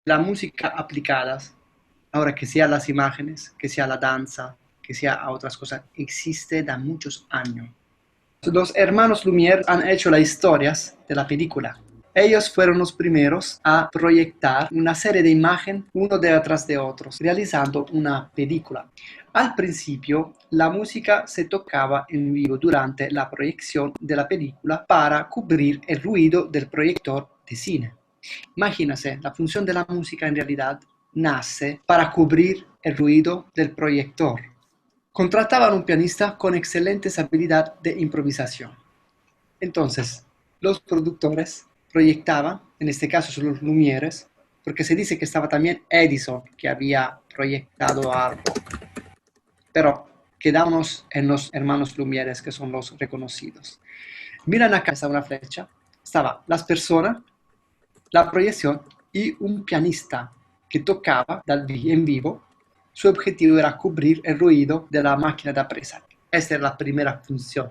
La música aplicada, ahora que sea las imágenes, que sea la danza, que sea a otras cosas, existe da muchos años. Los hermanos Lumière han hecho las historias de la película. Ellos fueron los primeros a proyectar una serie de imágenes uno detrás de otros, realizando una película. Al principio, la música se tocaba en vivo durante la proyección de la película para cubrir el ruido del proyector de cine. Imagínense, la función de la música en realidad nace para cubrir el ruido del proyector. Contrataban un pianista con excelentes habilidades de improvisación. Entonces, los productores proyectaban, en este caso son los Lumieres, porque se dice que estaba también Edison, que había proyectado algo, pero quedamos en los hermanos Lumieres, que son los reconocidos. Miran acá, está una flecha, estaba las personas, la proyección y un pianista que tocaba en vivo. Su objetivo era cubrir el ruido de la máquina de presa. Esta era la primera función.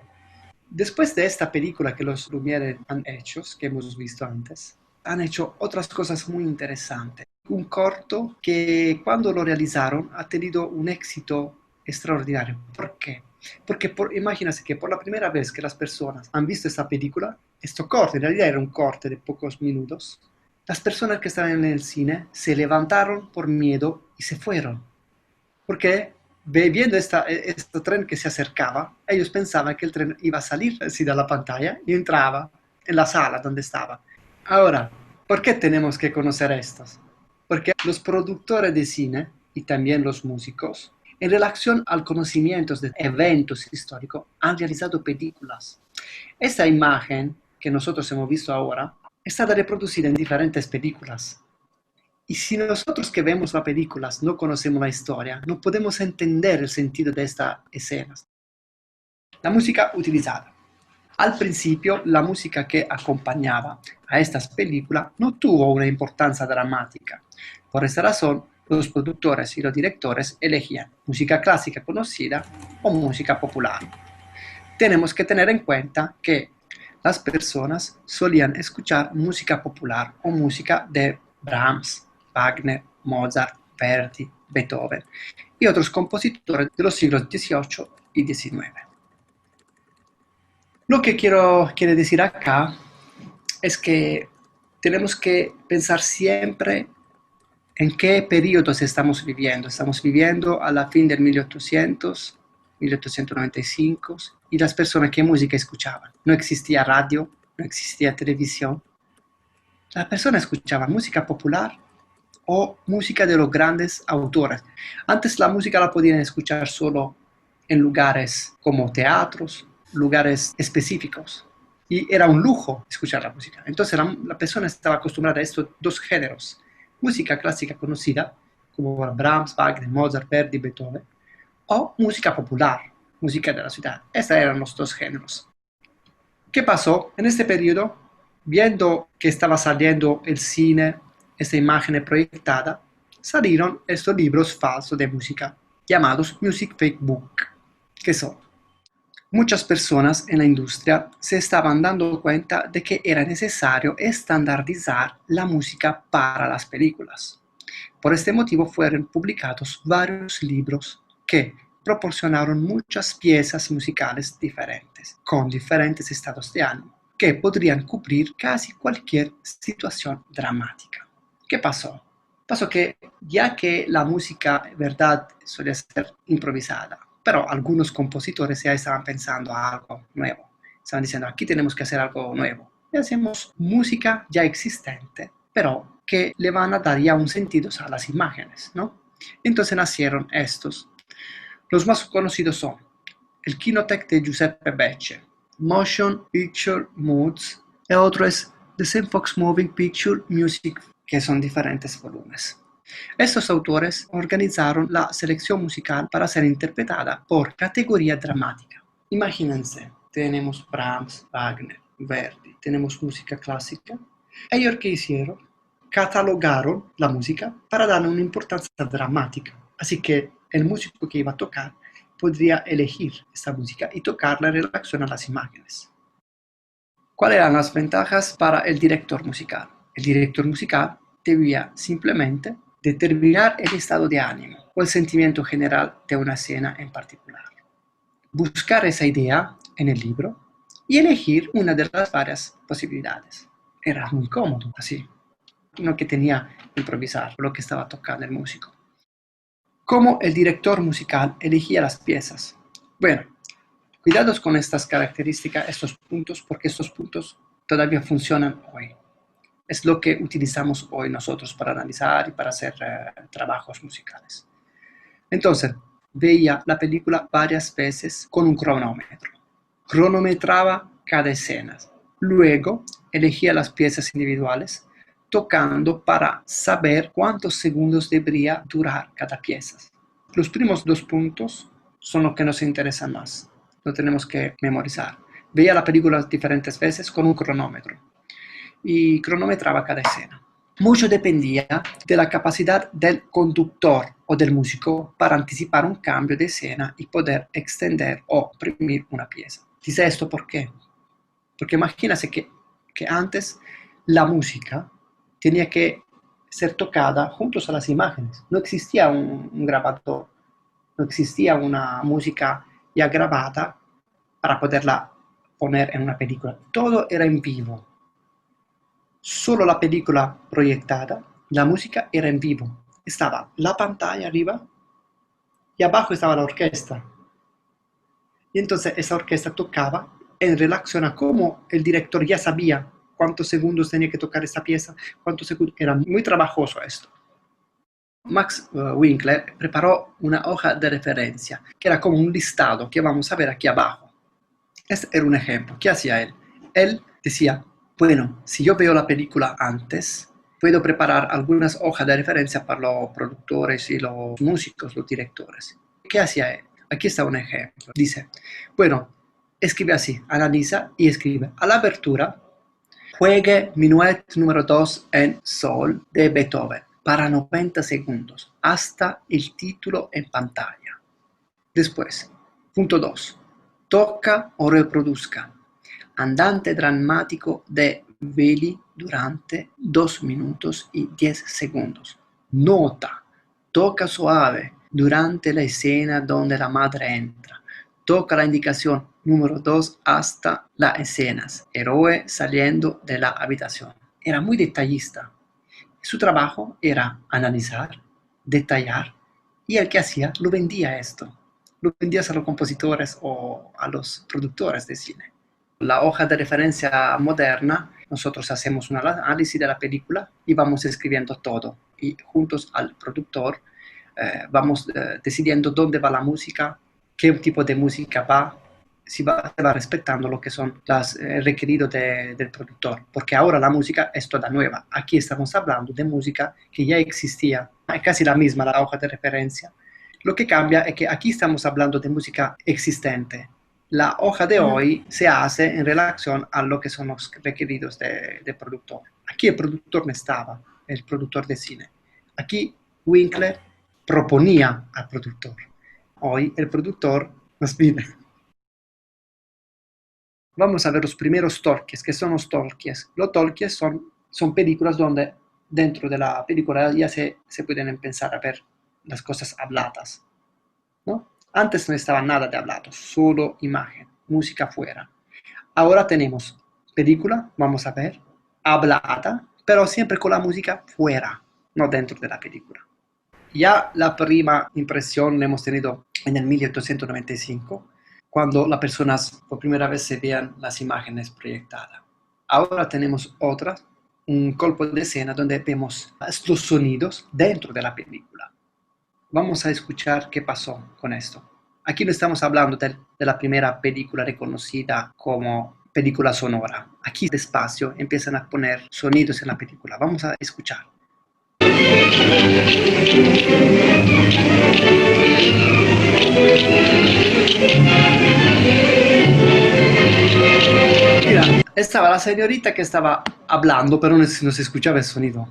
Después de esta película que los Lumière han hecho, que hemos visto antes, han hecho otras cosas muy interesantes. Un corto que cuando lo realizaron ha tenido un éxito extraordinario. ¿Por qué? Porque imagínense que por la primera vez que las personas han visto esta película, esto corto, en realidad era un corte de pocos minutos, las personas que estaban en el cine se levantaron por miedo y se fueron. Porque viendo este tren que se acercaba, ellos pensaban que el tren iba a salir así de la pantalla y entraba en la sala donde estaba. Ahora, ¿por qué tenemos que conocer estos? Porque los productores de cine y también los músicos, en relación al conocimiento de eventos históricos, han realizado películas. Esta imagen que nosotros hemos visto ahora è stata reproducida en diferentes películas. Y si nosotros que vemos las películas no conocemos la historia, no podemos entender el sentido de estas escenas. La música utilizada. Al principio, la música que acompañaba a estas películas no tuvo una importancia dramática. Por esta razón, los productores y los directores elegían música clásica conocida o música popular. Tenemos que tener en cuenta que las personas solían escuchar música popular o música de Brahms, Wagner, Mozart, Verdi, Beethoven y otros compositores de los siglos XVIII y XIX. Lo que quiero decir acá es que tenemos que pensar siempre en qué periodos estamos viviendo. Estamos viviendo a la fin del 1800, 1895, y las personas qué música escuchaban. No existía radio, no existía televisión. Las personas escuchaban música popular o música de los grandes autores. Antes la música la podían escuchar solo en lugares como teatros, lugares específicos. Y era un lujo escuchar la música. Entonces la persona estaba acostumbrada a estos dos géneros. Música clásica conocida, como Brahms, Wagner, Mozart, Verdi, Beethoven, o música popular, música de la ciudad. Estos eran los dos géneros. ¿Qué pasó? En este periodo, viendo que estaba saliendo el cine, esta imagen proyectada, salieron estos libros falsos de música, llamados Music Fake Book, que son muchas personas en la industria se estaban dando cuenta de que era necesario estandarizar la música para las películas. Por este motivo fueron publicados varios libros que proporcionaron muchas piezas musicales diferentes, con diferentes estados de ánimo, que podrían cubrir casi cualquier situación dramática. ¿Qué pasó? Pasó que ya que la música, verdad, solía ser improvisada, pero algunos compositores ya estaban pensando a algo nuevo. Estaban diciendo, aquí tenemos que hacer algo nuevo. Y hacemos música ya existente, pero que le van a dar ya un sentido a las imágenes, ¿no? Entonces nacieron estos. Los más conocidos son el Kinotech de Giuseppe Becce, Motion Picture Moods, y otro es The Fox Moving Picture Music, que son diferentes volúmenes. Estos autores organizaron la selección musical para ser interpretada por categoría dramática. Imagínense, tenemos Brahms, Wagner, Verdi, tenemos música clásica. Ellos qué hicieron? Catalogaron la música para darle una importancia dramática. Así que el músico que iba a tocar podría elegir esta música y tocarla en relación a las imágenes. ¿Cuáles eran las ventajas para el director musical? El director musical debía simplemente determinar el estado de ánimo o el sentimiento general de una escena en particular. Buscar esa idea en el libro y elegir una de las varias posibilidades. Era muy cómodo así, no que tenía que improvisar lo que estaba tocando el músico. ¿Cómo el director musical elegía las piezas? Bueno, cuidados con estas características, estos puntos, porque estos puntos todavía funcionan hoy. Es lo que utilizamos hoy nosotros para analizar y para hacer trabajos musicales. Entonces, veía la película varias veces con un cronómetro. Cronometraba cada escena. Luego, elegía las piezas individuales, tocando para saber cuántos segundos debería durar cada pieza. Los primeros 2 puntos son los que nos interesan más. Lo tenemos que memorizar. Veía la película diferentes veces con un cronómetro y cronometraba cada escena. Mucho dependía de la capacidad del conductor o del músico para anticipar un cambio de escena y poder extender o oprimir una pieza. Dice esto ¿por qué? Porque imagínate que antes la música tenía que ser tocada juntos a las imágenes. No existía un grabador, no existía una música ya grabada para poderla poner en una película. Todo era en vivo. Solo la película proyectada, la música era en vivo. Estaba la pantalla arriba y abajo estaba la orquesta. Y entonces esa orquesta tocaba en relación a cómo el director ya sabía cuántos segundos tenía que tocar esta pieza, cuántos segundos. Era muy trabajoso esto. Max Winkler preparó una hoja de referencia, que era como un listado que vamos a ver aquí abajo. Este era un ejemplo. ¿Qué hacía él? Él decía, bueno, si yo veo la película antes, puedo preparar algunas hojas de referencia para los productores y los músicos, los directores. ¿Qué hacía él? Aquí está un ejemplo. Dice, bueno, escribe así, analiza y escribe. A la apertura, juegue Minuet número 2 en Sol de Beethoven para 90 segundos, hasta el título en pantalla. Después, punto 2. Toca o reproduzca andante dramático de Veli durante 2 minutos y 10 segundos. Nota, toca suave durante la escena donde la madre entra. Toca la indicación número 2 hasta las escenas. Héroe saliendo de la habitación. Era muy detallista. Su trabajo era analizar, detallar, y el que hacía lo vendía esto. Lo vendía a los compositores o a los productores de cine. La hoja de referencia moderna, nosotros hacemos un análisis de la película y vamos escribiendo todo. Y juntos al productor vamos decidiendo dónde va la música, qué tipo de música va, si se va respetando lo que son los requeridos del productor. Porque ahora la música es toda nueva. Aquí estamos hablando de música que ya existía, es casi la misma la hoja de referencia. Lo que cambia es que aquí estamos hablando de música existente. La hoja de hoy se hace en relación a lo que son los requeridos del productor. Aquí el productor no estaba, el productor de cine. Aquí Winkler proponía al productor. Hoy el productor nos pide. Vamos a ver los primeros talkies. ¿Qué son los talkies? Los talkies son películas donde dentro de la película ya se pueden empezar a ver las cosas habladas, ¿no? Antes no estaba nada de hablado, solo imagen, música fuera. Ahora tenemos película, vamos a ver, hablada, pero siempre con la música fuera, no dentro de la película. Ya la primera impresión la hemos tenido en el 1895, cuando las personas por primera vez se vean las imágenes proyectadas. Ahora tenemos otras, un colpo de escena donde vemos los sonidos dentro de la película. Vamos a escuchar qué pasó con esto. Aquí no estamos hablando de la primera película reconocida como película sonora. Aquí despacio empiezan a poner sonidos en la película. Vamos a escuchar. Mira, estaba la señorita que estaba hablando, pero no se escuchaba el sonido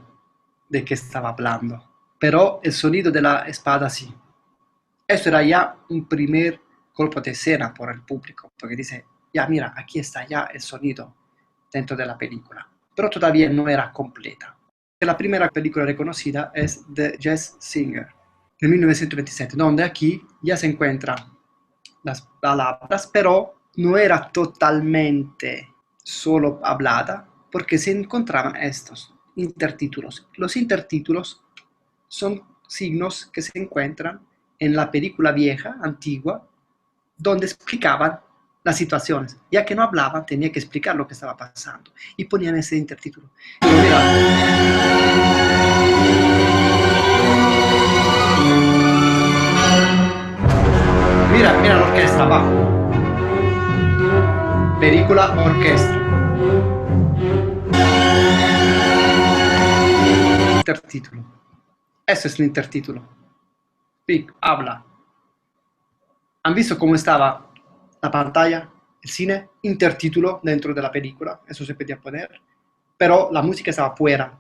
de que estaba hablando. Pero el sonido de la espada sí. Esto era ya un primer colpo de escena por el público, porque dice, ya mira, aquí está ya el sonido dentro de la película. Pero todavía no era completa. La primera película reconocida es The Jazz Singer, de 1927, donde aquí ya se encuentran las palabras, pero no era totalmente solo hablada, porque se encontraban estos intertítulos. Los intertítulos son signos que se encuentran en la película vieja, antigua, donde explicaban las situaciones. Ya que no hablaban, tenía que explicar lo que estaba pasando. Y ponían ese intertítulo. Mira la orquesta abajo. Película orquesta. Intertítulo. Ese es el intertítulo. Pic, habla. ¿Han visto cómo estaba la pantalla, el cine? Intertítulo dentro de la película, eso se podía poner, pero la música estaba fuera.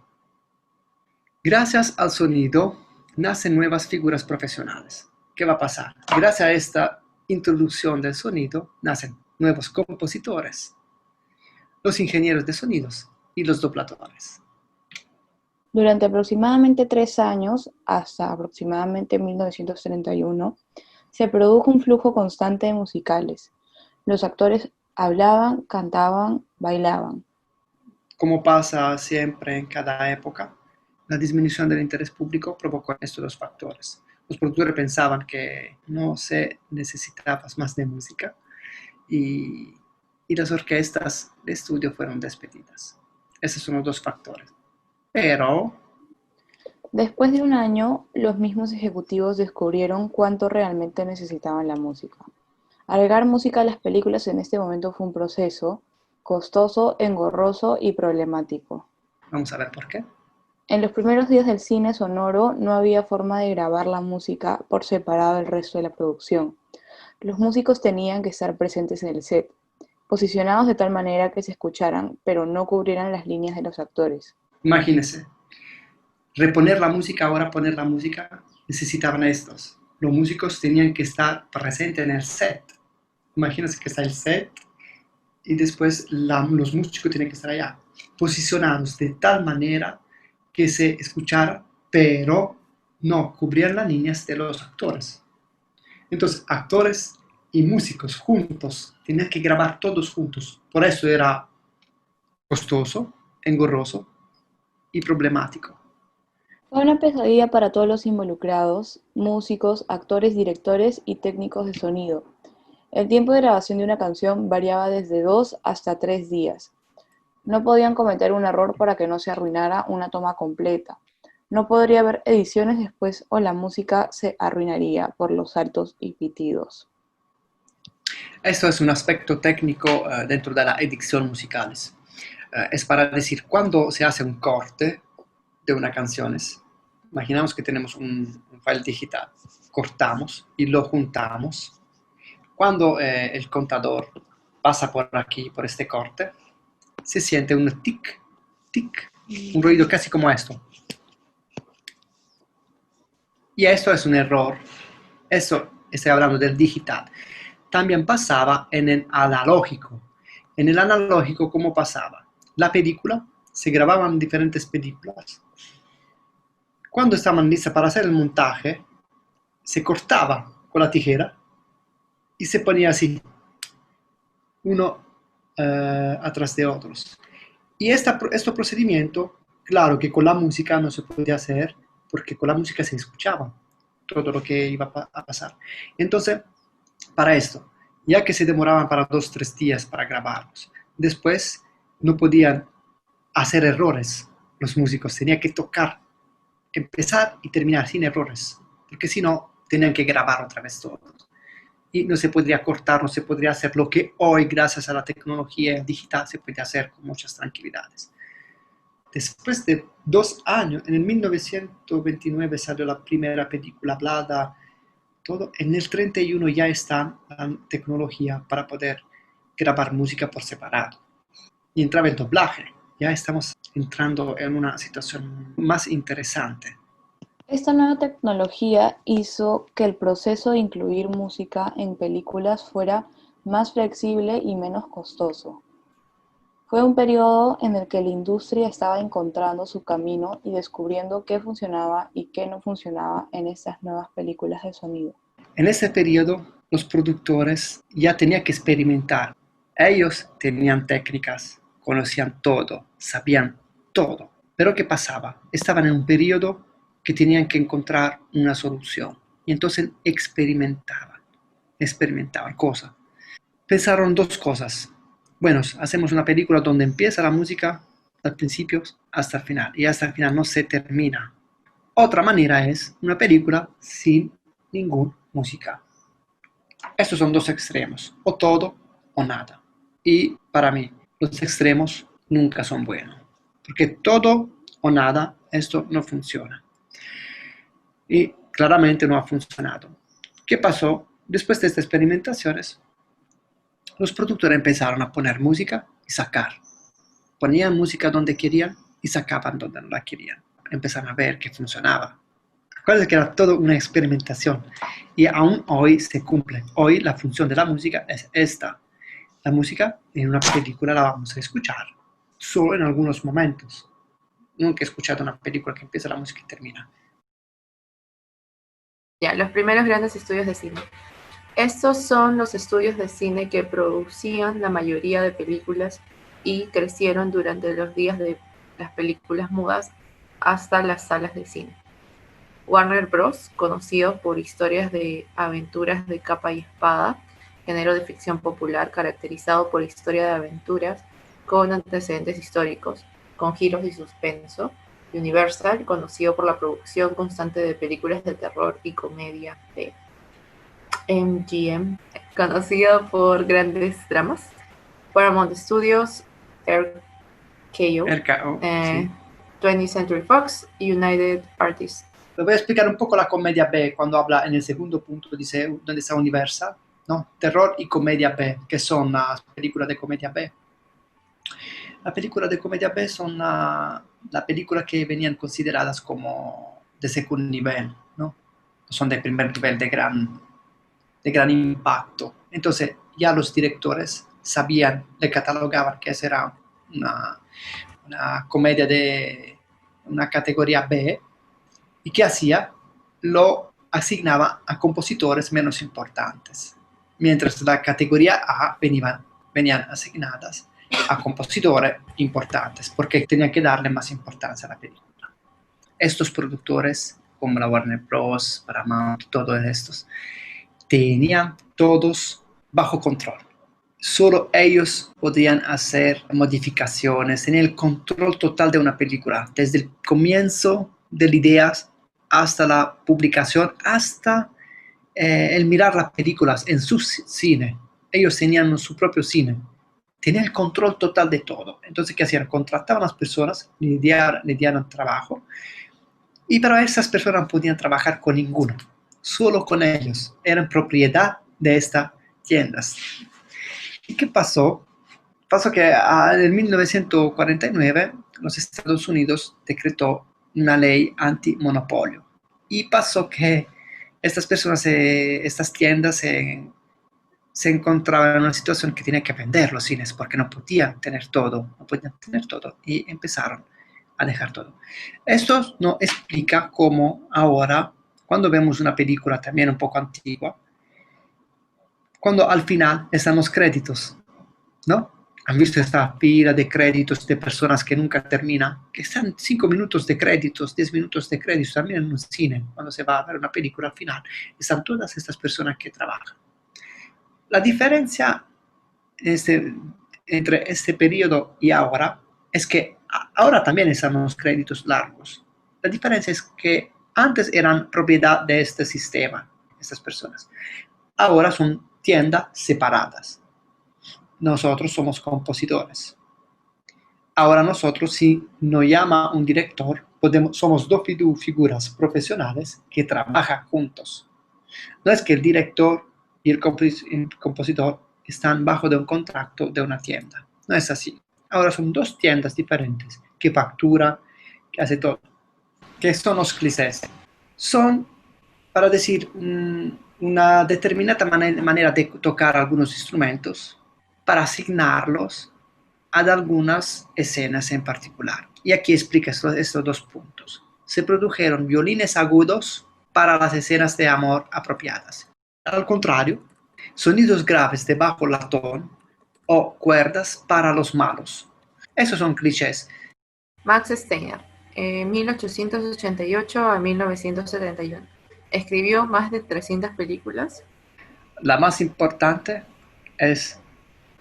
Gracias al sonido nacen nuevas figuras profesionales. ¿Qué va a pasar? Gracias a esta introducción del sonido nacen nuevos compositores, los ingenieros de sonidos y los dobladores. Durante aproximadamente 3 años, hasta aproximadamente 1931, se produjo un flujo constante de musicales. Los actores hablaban, cantaban, bailaban. Como pasa siempre en cada época, la disminución del interés público provocó estos dos factores. Los productores pensaban que no se necesitaba más de música y, y las orquestas de estudio fueron despedidas. Esos son los dos factores. Pero Después de un año, los mismos ejecutivos descubrieron cuánto realmente necesitaban la música. Agregar música a las películas en este momento fue un proceso costoso, engorroso y problemático. vamos a ver por qué. En los primeros días del cine sonoro no había forma de grabar la música por separado del resto de la producción. Los músicos tenían que estar presentes en el set, posicionados de tal manera que se escucharan, pero no cubrieran las líneas de los actores. Imagínense, reponer la música, ahora poner la música, necesitaban estos. Los músicos tenían que estar presentes en el set. Imagínense que está el set y después los músicos tienen que estar allá, posicionados de tal manera que se escuchara, pero no cubrían las líneas de los actores. Entonces, actores y músicos juntos, tenían que grabar todos juntos. Por eso era costoso, engorroso y problemático. Fue una pesadilla para todos los involucrados, músicos, actores, directores y técnicos de sonido. El tiempo de grabación de una canción variaba desde 2 hasta 3 días. No podían cometer un error para que no se arruinara una toma completa. No podría haber ediciones después o la música se arruinaría por los saltos y pitidos. Esto es un aspecto técnico dentro de la edición musicales. Es para decir, cuando se hace un corte de una canción, imaginamos que tenemos un file digital, cortamos y lo juntamos. Cuando el contador pasa por aquí, por este corte, se siente un tic, tic, un ruido casi como esto. Y esto es un error. Eso estoy hablando del digital. También pasaba en el analógico. En el analógico, ¿cómo pasaba? La película, se grababan diferentes películas. Cuando estaban listas para hacer el montaje, se cortaba con la tijera y se ponía así, uno atrás de otros. Y este procedimiento, claro que con la música no se podía hacer, porque con la música se escuchaba todo lo que iba a pasar. Entonces, para esto, ya que se demoraban para 2 o 3 días para grabarlos, después no podían hacer errores los músicos, tenían que tocar, empezar y terminar sin errores, porque si no, tenían que grabar otra vez todo. Y no se podría cortar, no se podría hacer lo que hoy, gracias a la tecnología digital, se puede hacer con muchas tranquilidades. Después de 2 años, en el 1929 salió la primera película hablada, todo. En el 31 ya está la tecnología para poder grabar música por separado. Y entraba el doblaje. Ya estamos entrando en una situación más interesante. Esta nueva tecnología hizo que el proceso de incluir música en películas fuera más flexible y menos costoso. Fue un periodo en el que la industria estaba encontrando su camino y descubriendo qué funcionaba y qué no funcionaba en estas nuevas películas de sonido. En ese periodo, los productores ya tenían que experimentar. Ellos tenían técnicas, conocían todo, sabían todo. Pero ¿qué pasaba? Estaban en un periodo que tenían que encontrar una solución. Y entonces experimentaban cosas. Pensaron dos cosas. Bueno, hacemos una película donde empieza la música al principio hasta el final y hasta el final no se termina. Otra manera es una película sin ningún música. Estos son dos extremos, o todo o nada. Y para mí, los extremos nunca son buenos, porque todo o nada, esto no funciona. Y claramente no ha funcionado. ¿Qué pasó? Después de estas experimentaciones, los productores empezaron a poner música y sacar. Ponían música donde querían y sacaban donde no la querían. Empezaron a ver que funcionaba. Recuerda que era toda una experimentación y aún hoy se cumple. Hoy la función de la música es esta. La música en una película la vamos a escuchar solo en algunos momentos. Nunca he escuchado una película que empieza la música y termina. Ya, los primeros grandes estudios de cine. Estos son los estudios de cine que producían la mayoría de películas y crecieron durante los días de las películas mudas hasta las salas de cine. Warner Bros., conocido por historias de aventuras de capa y espada, género de ficción popular caracterizado por historia de aventuras con antecedentes históricos, con giros de suspenso. Universal, conocido por la producción constante de películas de terror y comedia B. MGM, conocido por grandes dramas. Paramount Studios, RKO, Sí. 20th Century Fox, United Artists. Le voy a explicar un poco la comedia B cuando habla en el segundo punto, dice donde está Universal, ¿no? Terror y comedia B, que son las películas de comedia B. Las películas de comedia B son las películas que venían consideradas como de segundo nivel, ¿no? Son de primer nivel, de gran impacto. Entonces ya los directores sabían, le catalogaban que esa era una comedia de una categoría B, y ¿qué hacía? Lo asignaba a compositores menos importantes, mientras la categoría A venían asignadas a compositores importantes, porque tenían que darle más importancia a la película. Estos productores, como la Warner Bros., Paramount, todos estos, tenían todos bajo control. Solo ellos podían hacer modificaciones, tenían el control total de una película, desde el comienzo de la idea hasta la publicación, hasta el mirar las películas en su cine. Ellos tenían su propio cine, tenían el control total de todo. Entonces, ¿qué hacían? Contrataban a las personas, le dieron trabajo, y para esas personas no podían trabajar con ninguno, solo con ellos. Eran propiedad de estas tiendas. ¿Y qué pasó? Pasó que en 1949 los Estados Unidos decretó una ley antimonopolio. Y pasó que estas personas, estas tiendas se encontraban en una situación que tenían que vender los cines porque no podían tener todo, y empezaron a dejar todo. Esto nos explica cómo ahora, cuando vemos una película también un poco antigua, cuando al final están los créditos, ¿no? ¿Han visto esta pila de créditos de personas que nunca terminan? Que están 5 minutos de créditos, 10 minutos de créditos, también en un cine, cuando se va a ver una película al final, están todas estas personas que trabajan. La diferencia entre este periodo y ahora es que ahora también están los créditos largos. La diferencia es que antes eran propiedad de este sistema, estas personas. Ahora son tiendas separadas. Nosotros somos compositores. Ahora nosotros, si nos llama un director, somos dos figuras profesionales que trabajan juntos. No es que el director y el compositor están bajo de un contrato de una tienda. No es así. Ahora son dos tiendas diferentes que facturan, que hace todo. ¿Qué son los clichés? Son, para decir, una determinada manera de tocar algunos instrumentos para asignarlos a algunas escenas en particular. Y aquí explica estos dos puntos. Se produjeron violines agudos para las escenas de amor apropiadas. Al contrario, sonidos graves de bajo latón o cuerdas para los malos. Esos son clichés. Max Steiner, 1888 a 1971. Escribió más de 300 películas. La más importante es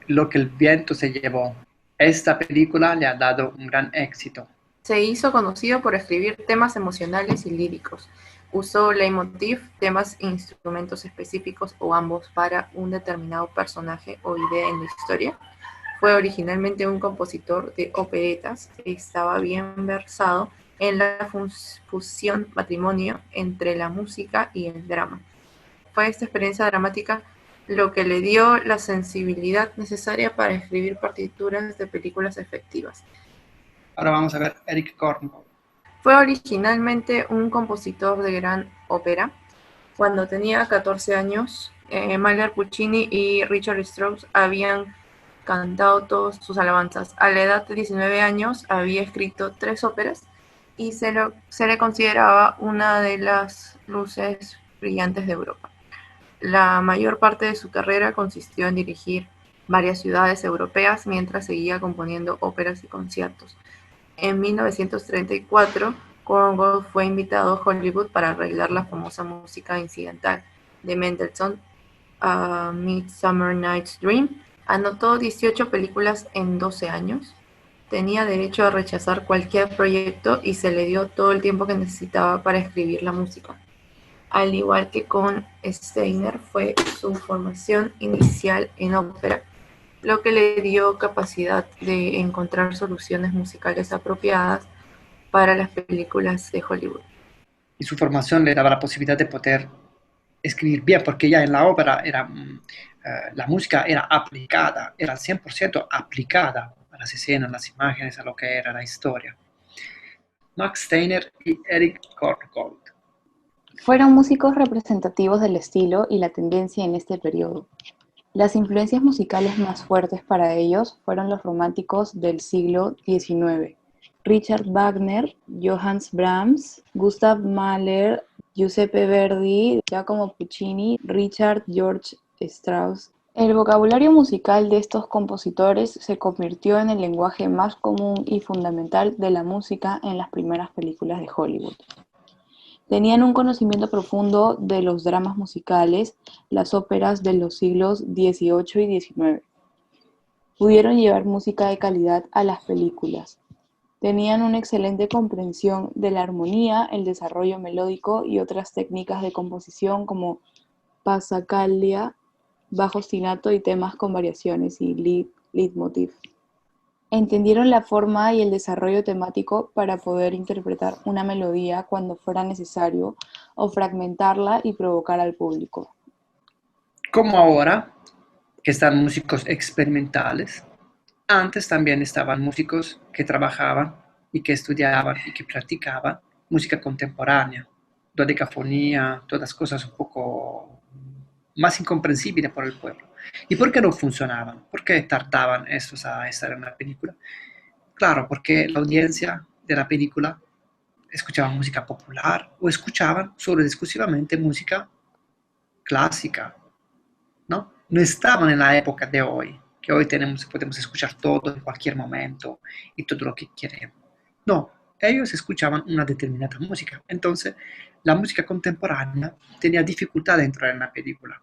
Lo que el viento se llevó. Esta película le ha dado un gran éxito. Se hizo conocido por escribir temas emocionales y líricos. Usó leitmotiv, temas e instrumentos específicos o ambos para un determinado personaje o idea en la historia. Fue originalmente un compositor de operetas. Estaba bien versado en la fusión matrimonio entre la música y el drama. Fue esta experiencia dramática lo que le dio la sensibilidad necesaria para escribir partituras de películas efectivas. Ahora vamos a ver Eric Korngold. Fue originalmente un compositor de gran ópera. Cuando tenía 14 años, Mahler, Puccini y Richard Strauss habían cantado todas sus alabanzas. A la edad de 19 años había escrito 3 óperas y se le consideraba una de las luces brillantes de Europa. La mayor parte de su carrera consistió en dirigir varias ciudades europeas mientras seguía componiendo óperas y conciertos. En 1934, Korngold fue invitado a Hollywood para arreglar la famosa música incidental de Mendelssohn, A Midsummer Night's Dream. Anotó 18 películas en 12 años. Tenía derecho a rechazar cualquier proyecto y se le dio todo el tiempo que necesitaba para escribir la música. Al igual que con Steiner, fue su formación inicial en ópera, lo que le dio capacidad de encontrar soluciones musicales apropiadas para las películas de Hollywood. Y su formación le daba la posibilidad de poder escribir bien, porque ya en la ópera la música era aplicada, era al 100% aplicada a las escenas, las imágenes, a lo que era la historia. Max Steiner y Eric Korngold. Fueron músicos representativos del estilo y la tendencia en este periodo. Las influencias musicales más fuertes para ellos fueron los románticos del siglo XIX: Richard Wagner, Johannes Brahms, Gustav Mahler, Giuseppe Verdi, Giacomo Puccini, Richard George Strauss. El vocabulario musical de estos compositores se convirtió en el lenguaje más común y fundamental de la música en las primeras películas de Hollywood. Tenían un conocimiento profundo de los dramas musicales, las óperas de los siglos XVIII y XIX. Pudieron llevar música de calidad a las películas. Tenían una excelente comprensión de la armonía, el desarrollo melódico y otras técnicas de composición como passacaglia, bajo ostinato y temas con variaciones y leitmotiv. Entendieron la forma y el desarrollo temático para poder interpretar una melodía cuando fuera necesario o fragmentarla y provocar al público. Como ahora, que están músicos experimentales, antes también estaban músicos que trabajaban y que estudiaban y que practicaban música contemporánea, dodecafonía, todas cosas un poco más incomprensibles por el pueblo. ¿Y por qué no funcionaban? ¿Por qué tardaban estos a estar en la película? Claro, porque la audiencia de la película escuchaba música popular o escuchaban solo y exclusivamente música clásica, ¿no? No estaban en la época de hoy, que hoy podemos escuchar todo en cualquier momento y todo lo que queremos. No, ellos escuchaban una determinada música. Entonces, la música contemporánea tenía dificultad de entrar en la película.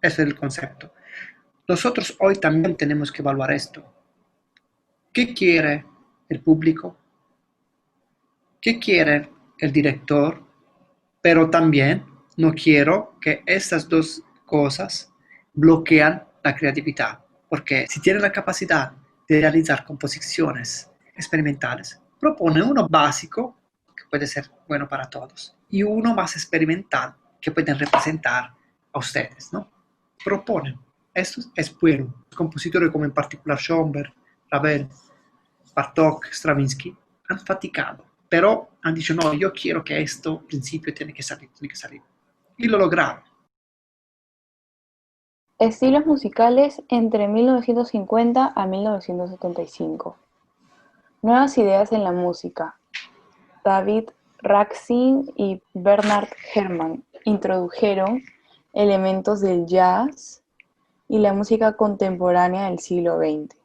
Ese es el concepto. Nosotros hoy también tenemos que evaluar esto. ¿Qué quiere el público? ¿Qué quiere el director? Pero también no quiero que estas dos cosas bloquean la creatividad, porque si tienen la capacidad de realizar composiciones experimentales, propone uno básico que puede ser bueno para todos y uno más experimental que pueden representar a ustedes, ¿no? Proponen. Esto es bueno. Compositores como en particular Schoenberg, Ravel, Bartók, Stravinsky han fatigado, pero han dicho, no, yo quiero que esto, al principio, tiene que salir. Y lo lograron. Estilos musicales entre 1950 a 1975. Nuevas ideas en la música. David Raksin y Bernard Herrmann introdujeron elementos del jazz y la música contemporánea del siglo XX.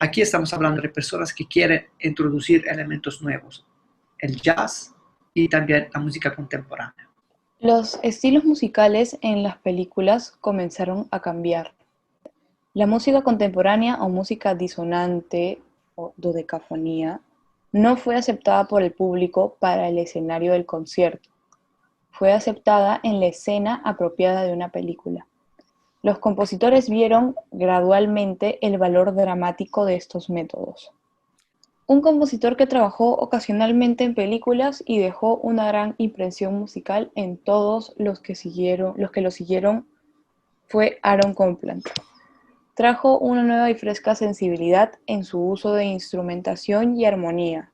Aquí estamos hablando de personas que quieren introducir elementos nuevos, el jazz y también la música contemporánea. Los estilos musicales en las películas comenzaron a cambiar. La música contemporánea o música disonante o dodecafonía no fue aceptada por el público para el escenario del concierto. Fue aceptada en la escena apropiada de una película. Los compositores vieron gradualmente el valor dramático de estos métodos. Un compositor que trabajó ocasionalmente en películas y dejó una gran impresión musical en todos los que lo siguieron fue Aaron Copland. Trajo una nueva y fresca sensibilidad en su uso de instrumentación y armonía.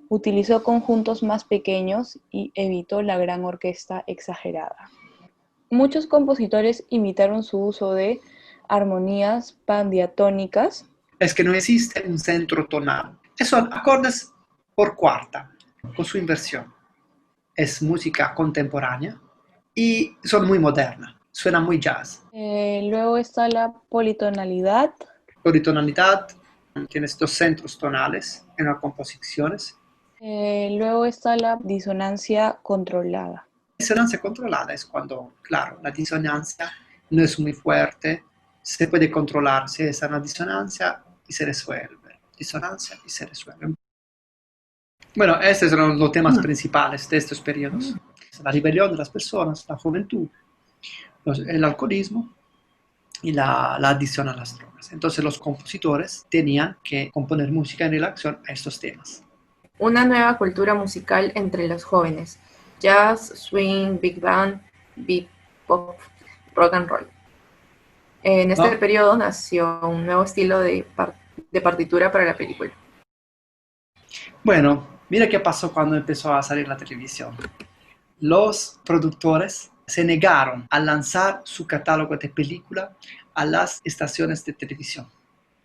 Utilizó conjuntos más pequeños y evitó la gran orquesta exagerada. Muchos compositores imitaron su uso de armonías pandiatónicas. Es que no existe un centro tonal. Son acordes por cuarta, con su inversión. Es música contemporánea y son muy modernas. Suena muy jazz. Luego está la politonalidad. Politonalidad, tienes dos centros tonales en las composiciones. Luego está la disonancia controlada. La disonancia controlada es cuando, claro, la disonancia no es muy fuerte, se puede controlar, si es una disonancia y se resuelve. Disonancia y se resuelve. Bueno, estos son los temas principales de estos periodos. La rebelión de las personas, la juventud, el alcoholismo y la adicción a las drogas. Entonces los compositores tenían que componer música en relación a estos temas. Una nueva cultura musical entre los jóvenes: jazz, swing, big band, bebop, rock and roll. En este periodo nació un nuevo estilo de partitura para la película. Bueno, mira qué pasó cuando empezó a salir la televisión. Los productores se negaron a lanzar su catálogo de película a las estaciones de televisión.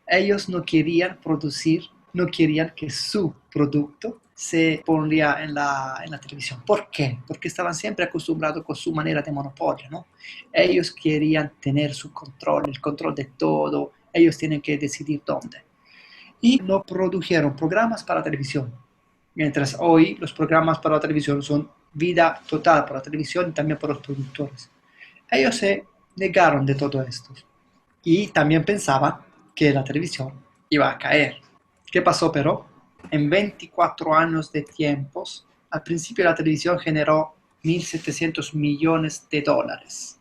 Ellos no querían producir, no querían que su producto se pondría en la televisión. ¿Por qué? Porque estaban siempre acostumbrados con su manera de monopolio, ¿no? Ellos querían tener su control, el control de todo. Ellos tienen que decidir dónde. Y no produjeron programas para televisión. Mientras hoy los programas para la televisión son vida total para la televisión y también para los productores. Ellos se negaron de todo esto. Y también pensaban que la televisión iba a caer. ¿Qué pasó pero? En 24 años de tiempos, al principio la televisión generó 1.700 millones de dólares.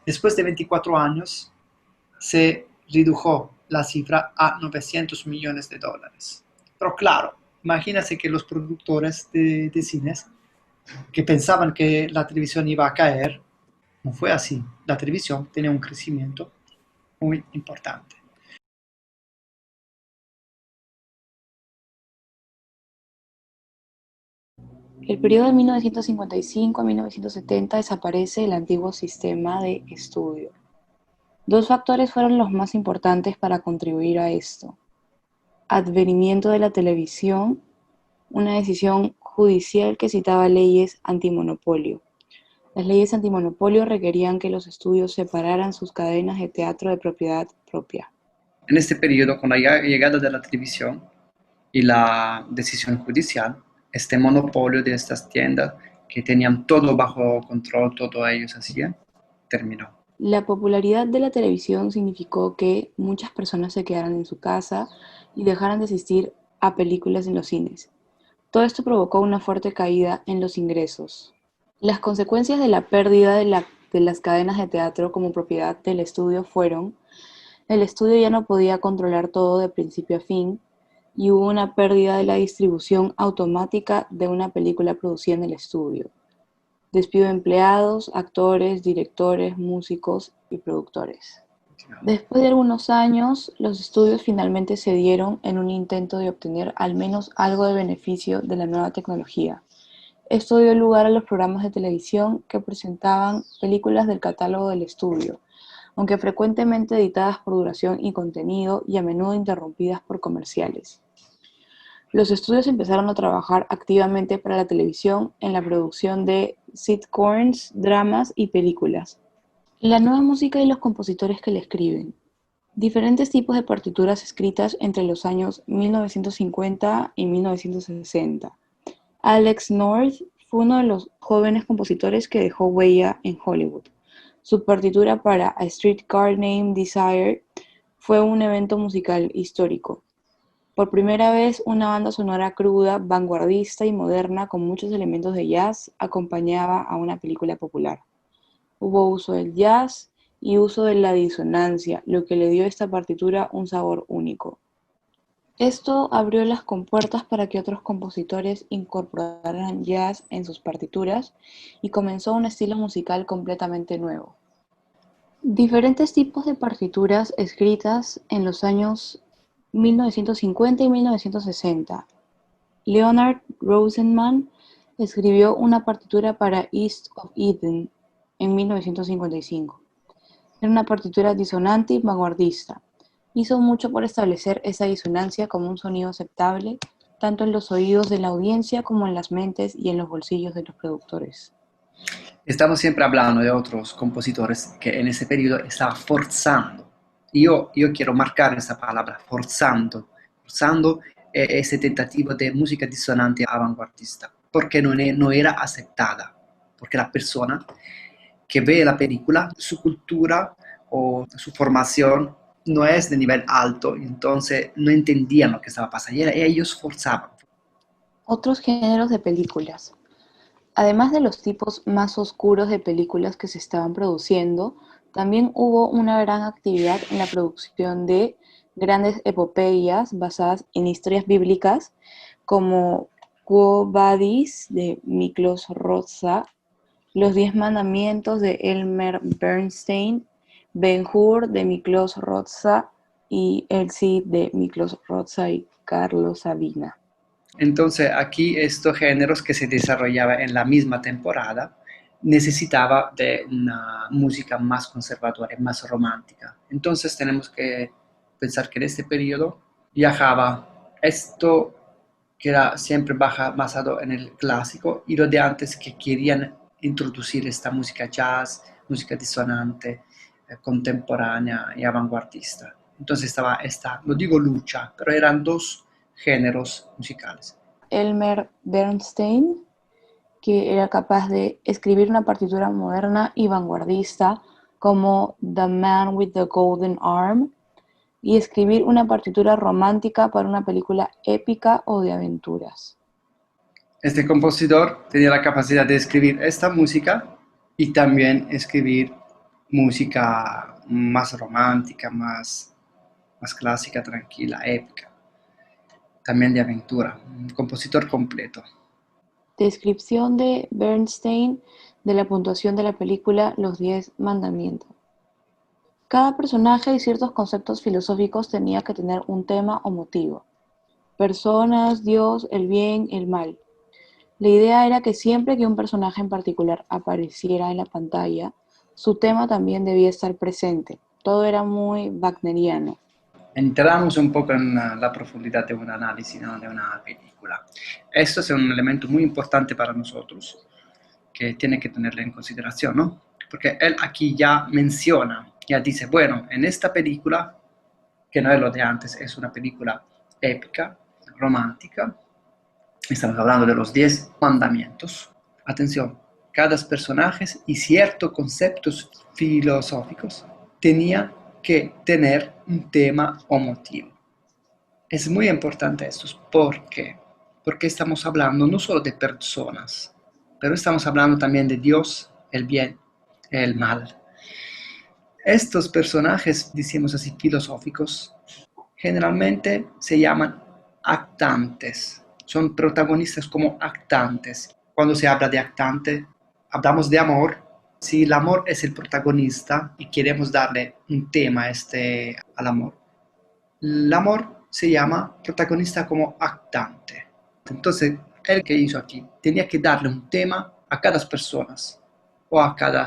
Después de 24 años, se redujo la cifra a 900 millones de dólares. Pero claro, imagínense que los productores de cines que pensaban que la televisión iba a caer, no fue así. La televisión tenía un crecimiento muy importante. El periodo de 1955 a 1970 desaparece el antiguo sistema de estudio. Dos factores fueron los más importantes para contribuir a esto: advenimiento de la televisión, una decisión judicial que citaba leyes antimonopolio. Las leyes antimonopolio requerían que los estudios separaran sus cadenas de teatro de propiedad propia. En este periodo, con la llegada de la televisión y la decisión judicial, este monopolio de estas tiendas que tenían todo bajo control, todo ellos hacían, terminó. La popularidad de la televisión significó que muchas personas se quedaran en su casa y dejaran de asistir a películas en los cines. Todo esto provocó una fuerte caída en los ingresos. Las consecuencias de la pérdida de las cadenas de teatro como propiedad del estudio fueron: el estudio ya no podía controlar todo de principio a fin y hubo una pérdida de la distribución automática de una película producida en el estudio. Despido de empleados, actores, directores, músicos y productores. Después de algunos años, los estudios finalmente cedieron en un intento de obtener al menos algo de beneficio de la nueva tecnología. Esto dio lugar a los programas de televisión que presentaban películas del catálogo del estudio, aunque frecuentemente editadas por duración y contenido y a menudo interrumpidas por comerciales. Los estudios empezaron a trabajar activamente para la televisión en la producción de sitcoms, dramas y películas. La nueva música y los compositores que la escriben. Diferentes tipos de partituras escritas entre los años 1950 y 1960. Alex North fue uno de los jóvenes compositores que dejó huella en Hollywood. Su partitura para A Streetcar Named Desire fue un evento musical histórico. Por primera vez, una banda sonora cruda, vanguardista y moderna con muchos elementos de jazz acompañaba a una película popular. Hubo uso del jazz y uso de la disonancia, lo que le dio a esta partitura un sabor único. Esto abrió las compuertas para que otros compositores incorporaran jazz en sus partituras y comenzó un estilo musical completamente nuevo. Diferentes tipos de partituras escritas en los años 1950 y 1960. Leonard Rosenman escribió una partitura para East of Eden en 1955. Era una partitura disonante y vanguardista. Hizo mucho por establecer esa disonancia como un sonido aceptable, tanto en los oídos de la audiencia como en las mentes y en los bolsillos de los productores. Estamos siempre hablando de otros compositores que en ese periodo estaban forzando. Yo quiero marcar esa palabra, forzando ese tentativo de música disonante avanguardista, porque no era aceptada, porque la persona que ve la película, su cultura o su formación no es de nivel alto, entonces no entendían lo que estaba pasando y ellos forzaban. Otros géneros de películas. Además de los tipos más oscuros de películas que se estaban produciendo, también hubo una gran actividad en la producción de grandes epopeyas basadas en historias bíblicas como Quo Vadis de Miklos Rozsa, Los 10 Mandamientos de Elmer Bernstein, Ben-Hur de Miklos Rozsa y El Cid de Miklos Rozsa y Carlos Sabina. Entonces aquí estos géneros que se desarrollaban en la misma temporada necesitaba de una música más conservadora, más romántica. Entonces tenemos que pensar que en este periodo viajaba esto que era siempre basado en el clásico y los de antes que querían introducir esta música jazz, música disonante, contemporánea y vanguardista. Entonces estaba esta, no digo lucha, pero eran dos géneros musicales. Elmer Bernstein, que era capaz de escribir una partitura moderna y vanguardista como The Man with the Golden Arm y escribir una partitura romántica para una película épica o de aventuras. Este compositor tenía la capacidad de escribir esta música y también escribir música más romántica, más clásica, tranquila, épica, también de aventura, un compositor completo. Descripción de Bernstein de la puntuación de la película Los 10 Mandamientos. Cada personaje y ciertos conceptos filosóficos tenía que tener un tema o motivo. Personas, Dios, el bien, el mal. La idea era que siempre que un personaje en particular apareciera en la pantalla, su tema también debía estar presente. Todo era muy wagneriano. Entramos un poco en la profundidad de un análisis, ¿no?, de una película. Esto es un elemento muy importante para nosotros, que tiene que tenerlo en consideración, ¿no? Porque él aquí ya menciona, ya dice, bueno, en esta película, que no es lo de antes, es una película épica, romántica, estamos hablando de los 10 mandamientos. Atención, cada personaje y ciertos conceptos filosóficos tenía que tener un tema o motivo. Es muy importante esto. ¿Por qué? Porque estamos hablando no solo de personas, pero estamos hablando también de Dios, el bien, el mal. Estos personajes, decimos así, filosóficos, generalmente se llaman actantes. Son protagonistas como actantes. Cuando se habla de actante, hablamos de amor. Si el amor es el protagonista y queremos darle un tema al amor, el amor se llama protagonista como actante. Entonces, él que hizo aquí tenía que darle un tema a cada persona o a cada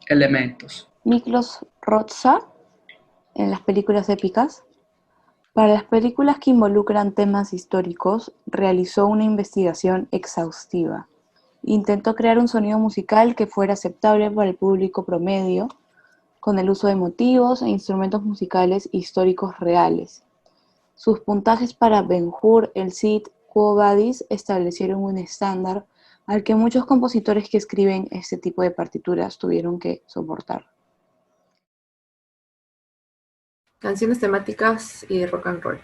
elementos. Miklos Roza en las películas épicas. Para las películas que involucran temas históricos, realizó una investigación exhaustiva. Intentó crear un sonido musical que fuera aceptable para el público promedio, con el uso de motivos e instrumentos musicales históricos reales. Sus puntajes para Ben-Hur, El Cid, Quo Vadis establecieron un estándar al que muchos compositores que escriben este tipo de partituras tuvieron que soportar. Canciones temáticas y rock and roll.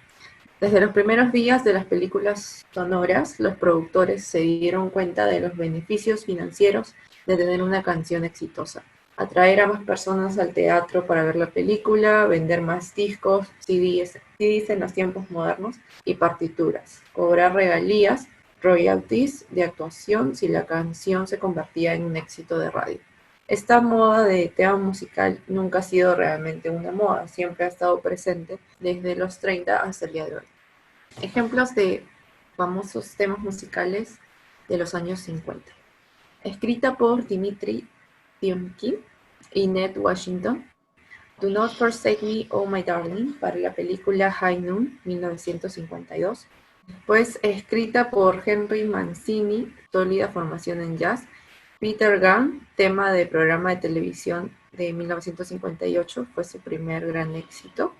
Desde los primeros días de las películas sonoras, los productores se dieron cuenta de los beneficios financieros de tener una canción exitosa. Atraer a más personas al teatro para ver la película, vender más discos, CDs en los tiempos modernos y partituras. Cobrar regalías, royalties de actuación si la canción se convertía en un éxito de radio. Esta moda de tema musical nunca ha sido realmente una moda, siempre ha estado presente desde los 30 hasta el día de hoy. Ejemplos de famosos temas musicales de los años 50. Escrita por Dimitri Tiomkin y Ned Washington, Do Not Forsake Me, Oh My Darling, para la película High Noon, 1952. Después, escrita por Henry Mancini, sólida formación en jazz. Peter Gunn, tema de programa de televisión de 1958, fue su primer gran éxito.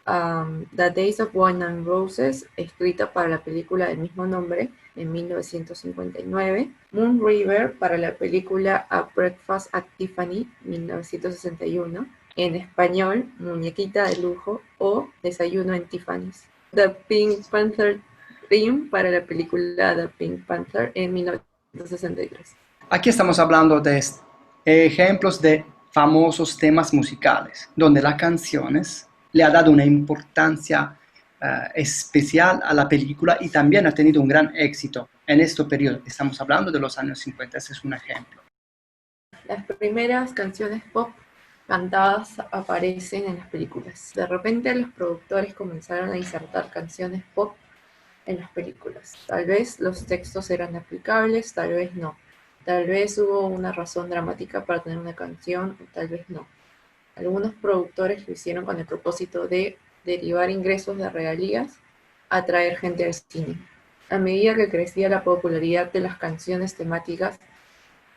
The Days of Wine and Roses, escrita para la película del mismo nombre en 1959. Moon River, para la película A Breakfast at Tiffany, 1961. En español, Muñequita de Lujo o Desayuno en Tiffany's. The Pink Panther Theme, para la película The Pink Panther en 1963. Aquí estamos hablando de ejemplos de famosos temas musicales, donde las canciones le ha dado una importancia especial a la película y también ha tenido un gran éxito en este periodo. Estamos hablando de los años 50, ese es un ejemplo. Las primeras canciones pop cantadas aparecen en las películas. De repente los productores comenzaron a insertar canciones pop en las películas. Tal vez los textos eran aplicables, tal vez no. Tal vez hubo una razón dramática para tener una canción, tal vez no. Algunos productores lo hicieron con el propósito de derivar ingresos de regalías, atraer gente al cine. A medida que crecía la popularidad de las canciones temáticas,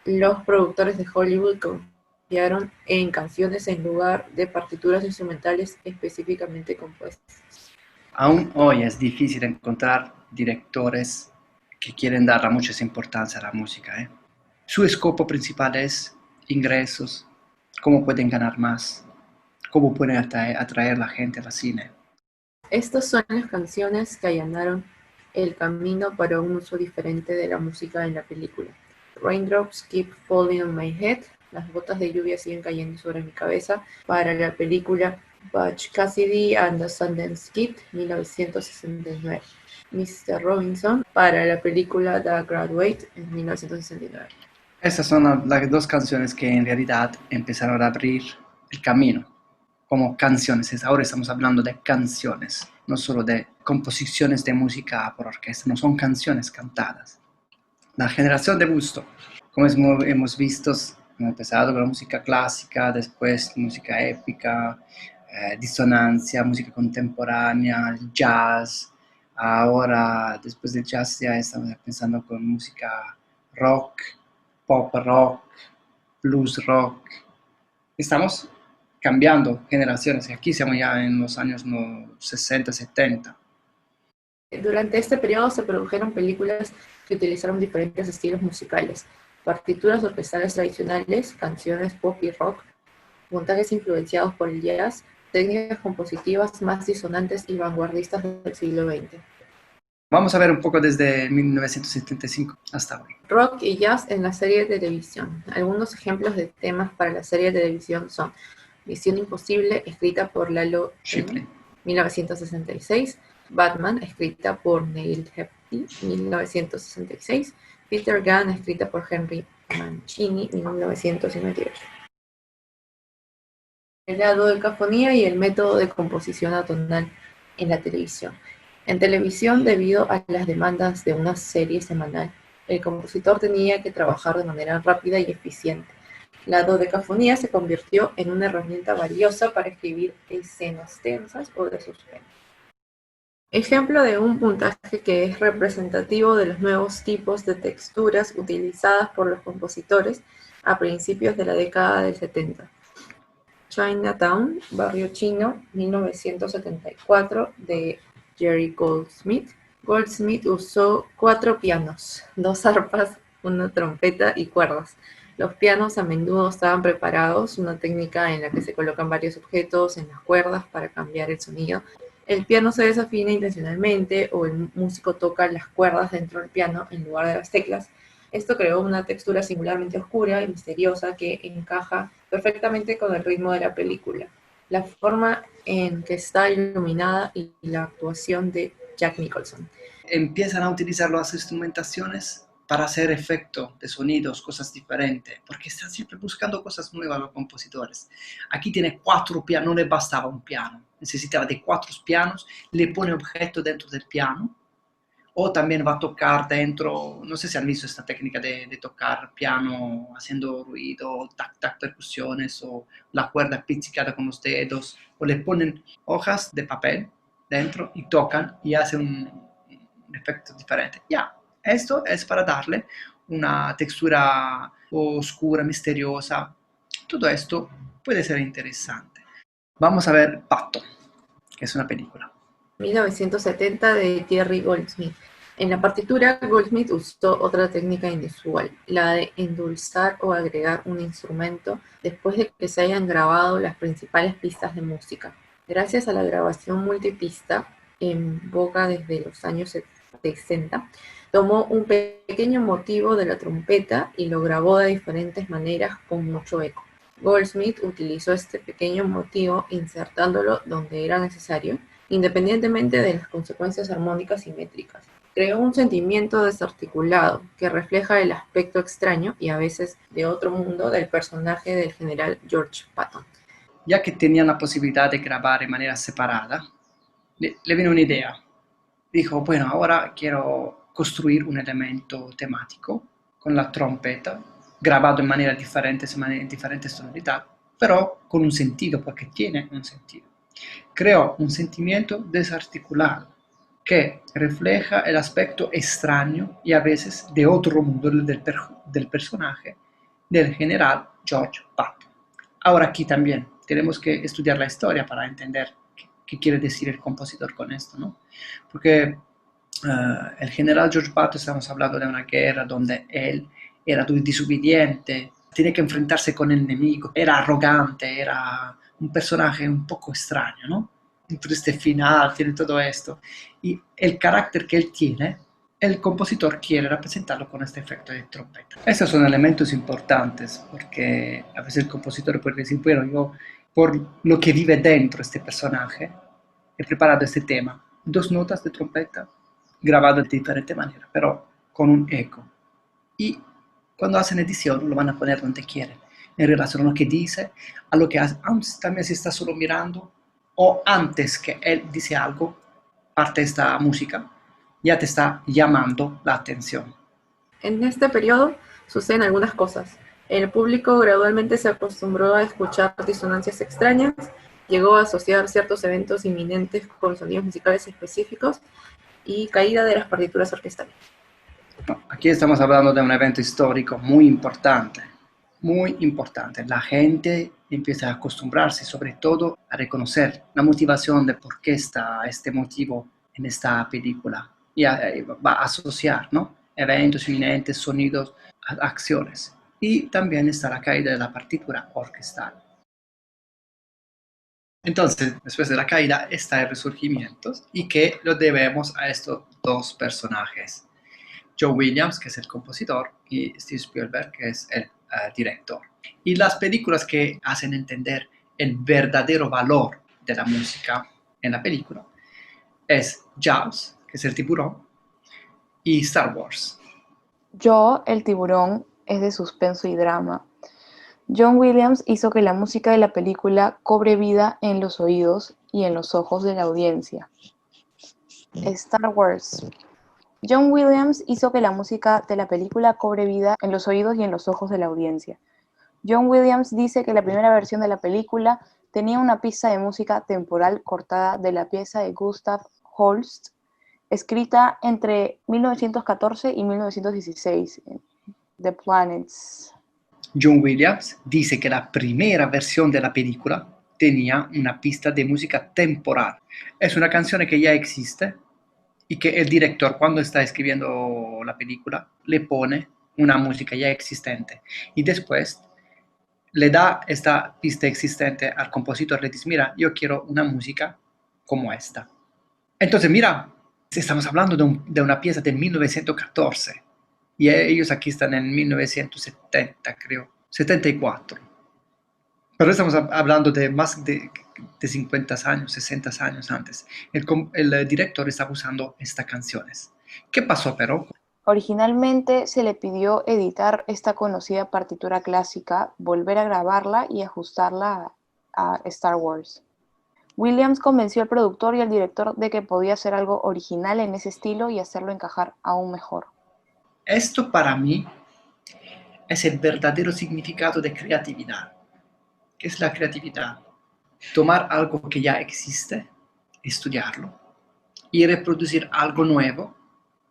los productores de Hollywood confiaron en canciones en lugar de partituras instrumentales específicamente compuestas. Aún hoy es difícil encontrar directores que quieren dar mucha importancia a la música. Su escopo principal es ingresos, cómo pueden ganar más, cómo pueden atraer a la gente al cine. Estas son las canciones que allanaron el camino para un uso diferente de la música en la película. Raindrops Keep Falling on My Head, las gotas de lluvia siguen cayendo sobre mi cabeza, para la película Butch Cassidy and the Sundance Kid, 1969. Mr. Robinson, para la película The Graduate, en 1969. Estas son las dos canciones que en realidad empezaron a abrir el camino como canciones. Ahora estamos hablando de canciones, no solo de composiciones de música por orquesta, no son canciones cantadas. La generación de Busto, como hemos visto, hemos empezado con la música clásica, después música épica, disonancia, música contemporánea, jazz. Ahora, después del jazz, ya estamos pensando con música rock, pop rock, blues rock. Estamos cambiando generaciones. Aquí estamos ya en los años 60, 70. Durante este periodo se produjeron películas que utilizaron diferentes estilos musicales, partituras orquestales tradicionales, canciones pop y rock, montajes influenciados por el jazz, técnicas compositivas más disonantes y vanguardistas del siglo XX. Vamos a ver un poco desde 1975 hasta hoy. Rock y jazz en la serie de televisión. Algunos ejemplos de temas para la serie de televisión son Misión Imposible, escrita por Lalo Schifrin, 1966, Batman, escrita por Neil Hepburn, 1966, Peter Gunn, escrita por Henry Mancini, 1958. La dodecafonía y el método de composición atonal en la televisión. En televisión, debido a las demandas de una serie semanal, el compositor tenía que trabajar de manera rápida y eficiente. La dodecafonía se convirtió en una herramienta valiosa para escribir escenas tensas o de suspenso. Ejemplo de un puntaje que es representativo de los nuevos tipos de texturas utilizadas por los compositores a principios de la década del 70. Chinatown, Barrio Chino, 1974, de Jerry Goldsmith. Goldsmith usó 4 pianos, 2 arpas, una trompeta y cuerdas. Los pianos a menudo estaban preparados, una técnica en la que se colocan varios objetos en las cuerdas para cambiar el sonido. El piano se desafina intencionalmente o el músico toca las cuerdas dentro del piano en lugar de las teclas. Esto creó una textura singularmente oscura y misteriosa que encaja perfectamente con el ritmo de la película, la forma en que está iluminada y la actuación de Jack Nicholson. Empiezan a utilizar las instrumentaciones para hacer efecto de sonidos, cosas diferentes, porque están siempre buscando cosas nuevas los compositores. Aquí tiene 4 pianos, no le bastaba un piano, necesitaba de 4 pianos, le pone objetos dentro del piano, o también va a tocar dentro, no sé si han visto esta técnica de tocar piano haciendo ruido, tac, tac, percusiones, o la cuerda pizzicada con los dedos, o le ponen hojas de papel dentro y tocan y hacen un efecto diferente. Ya, esto es para darle una textura oscura, misteriosa. Todo esto puede ser interesante. Vamos a ver Patton, que es una película. 1970 de Jerry Goldsmith. En la partitura, Goldsmith usó otra técnica inusual, la de endulzar o agregar un instrumento después de que se hayan grabado las principales pistas de música. Gracias a la grabación multipista, en boga desde los años 60, tomó un pequeño motivo de la trompeta y lo grabó de diferentes maneras con mucho eco. Goldsmith utilizó este pequeño motivo insertándolo donde era necesario, independientemente de las consecuencias armónicas y métricas. Creó un sentimiento desarticulado que refleja el aspecto extraño y a veces de otro mundo del personaje del general George Patton. Ya que tenían la posibilidad de grabar de manera separada, le vino una idea. Dijo, bueno, ahora quiero construir un elemento temático con la trompeta, grabado en manera diferente, en diferentes tonalidades, pero con un sentido, porque tiene un sentido. Creó un sentimiento desarticulado que refleja el aspecto extraño y a veces de otro mundo del personaje del general George Patton. Ahora aquí también tenemos que estudiar la historia para entender qué quiere decir el compositor con esto, ¿no? Porque el general George Patton, estamos hablando de una guerra donde él era desobediente, tenía que enfrentarse con el enemigo, era arrogante, era un personaje un poco extraño, ¿no? Un triste final, tiene todo esto. Y el carácter que él tiene, el compositor quiere representarlo con este efecto de trompeta. Estos son elementos importantes porque a veces el compositor puede decir, bueno, yo por lo que vive dentro este personaje, he preparado este tema, 2 notas de trompeta grabado de diferente manera, pero con un eco. Y cuando hacen edición lo van a poner donde quieren, en relación a lo que dice, a lo que hace, también si está solo mirando, o antes que él dice algo, parte esta música, ya te está llamando la atención. En este periodo suceden algunas cosas. El público gradualmente se acostumbró a escuchar disonancias extrañas, llegó a asociar ciertos eventos inminentes con sonidos musicales específicos y caída de las partituras orquestales. Aquí estamos hablando de un evento histórico muy importante, muy importante. La gente empieza a acostumbrarse, sobre todo a reconocer la motivación de por qué está este motivo en esta película y va a asociar, ¿no? Eventos inminentes, sonidos, acciones. Y también está la caída de la partitura orquestal. Entonces, después de la caída está el resurgimiento y que lo debemos a estos 2 personajes. John Williams, que es el compositor, y Steve Spielberg, que es el director. Y las películas que hacen entender el verdadero valor de la música en la película es Jaws, que es el tiburón, y Star Wars. Yo, el tiburón, es de suspenso y drama. John Williams hizo que la música de la película cobre vida en los oídos y en los ojos de la audiencia. Star Wars. John Williams hizo que la música de la película cobre vida en los oídos y en los ojos de la audiencia. John Williams dice que la primera versión de la película tenía una pista de música temporal cortada de la pieza de Gustav Holst, escrita entre 1914 y 1916, The Planets. John Williams dice que la primera versión de la película tenía una pista de música temporal. Es una canción que ya existe y que el director, cuando está escribiendo la película, le pone una música ya existente y después le da esta pista existente al compositor, le dice, mira, yo quiero una música como esta. Entonces, mira, estamos hablando de una pieza de 1914 y ellos aquí están en 1970, creo, 74. Pero estamos hablando de más de 50 años, 60 años antes. El director estaba usando estas canciones. ¿Qué pasó, pero? Originalmente se le pidió editar esta conocida partitura clásica, volver a grabarla y ajustarla a Star Wars. Williams convenció al productor y al director de que podía hacer algo original en ese estilo y hacerlo encajar aún mejor. Esto para mí es el verdadero significado de creatividad. ¿Qué es la creatividad? Tomar algo que ya existe, estudiarlo y reproducir algo nuevo,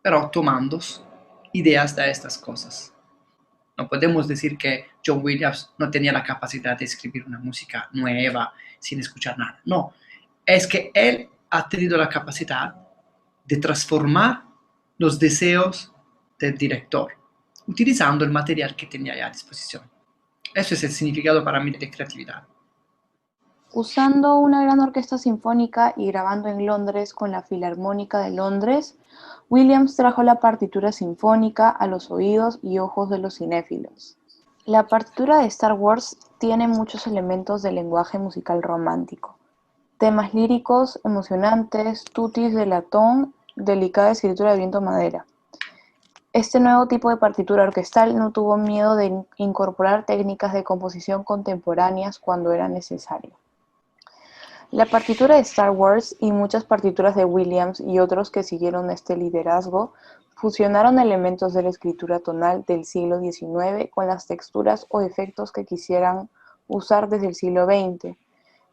pero tomando ideas de estas cosas. No podemos decir que John Williams no tenía la capacidad de escribir una música nueva sin escuchar nada. No, es que él ha tenido la capacidad de transformar los deseos del director, utilizando el material que tenía ya a disposición. Eso es el significado para mí de creatividad. Usando una gran orquesta sinfónica y grabando en Londres con la Filarmónica de Londres, Williams trajo la partitura sinfónica a los oídos y ojos de los cinéfilos. La partitura de Star Wars tiene muchos elementos del lenguaje musical romántico. Temas líricos, emocionantes, tutis de latón, delicada escritura de viento-madera. Este nuevo tipo de partitura orquestal no tuvo miedo de incorporar técnicas de composición contemporáneas cuando era necesario. La partitura de Star Wars y muchas partituras de Williams y otros que siguieron este liderazgo fusionaron elementos de la escritura tonal del siglo XIX con las texturas o efectos que quisieran usar desde el siglo XX.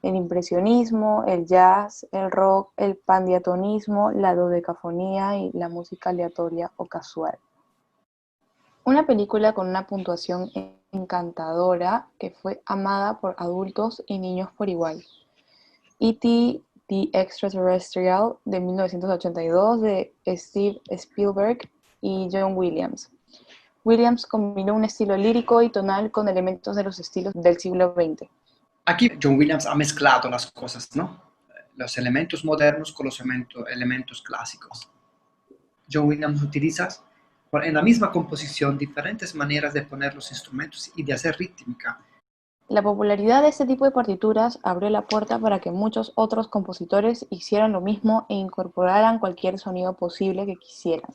El impresionismo, el jazz, el rock, el pandiatonismo, la dodecafonía y la música aleatoria o casual. Una película con una puntuación encantadora que fue amada por adultos y niños por igual. E.T. The Extraterrestrial de 1982 de Steve Spielberg y John Williams. Williams combinó un estilo lírico y tonal con elementos de los estilos del siglo XX. Aquí John Williams ha mezclado las cosas, ¿no? Los elementos modernos con los elementos clásicos. John Williams utiliza en la misma composición diferentes maneras de poner los instrumentos y de hacer rítmica. La popularidad de este tipo de partituras abrió la puerta para que muchos otros compositores hicieran lo mismo e incorporaran cualquier sonido posible que quisieran.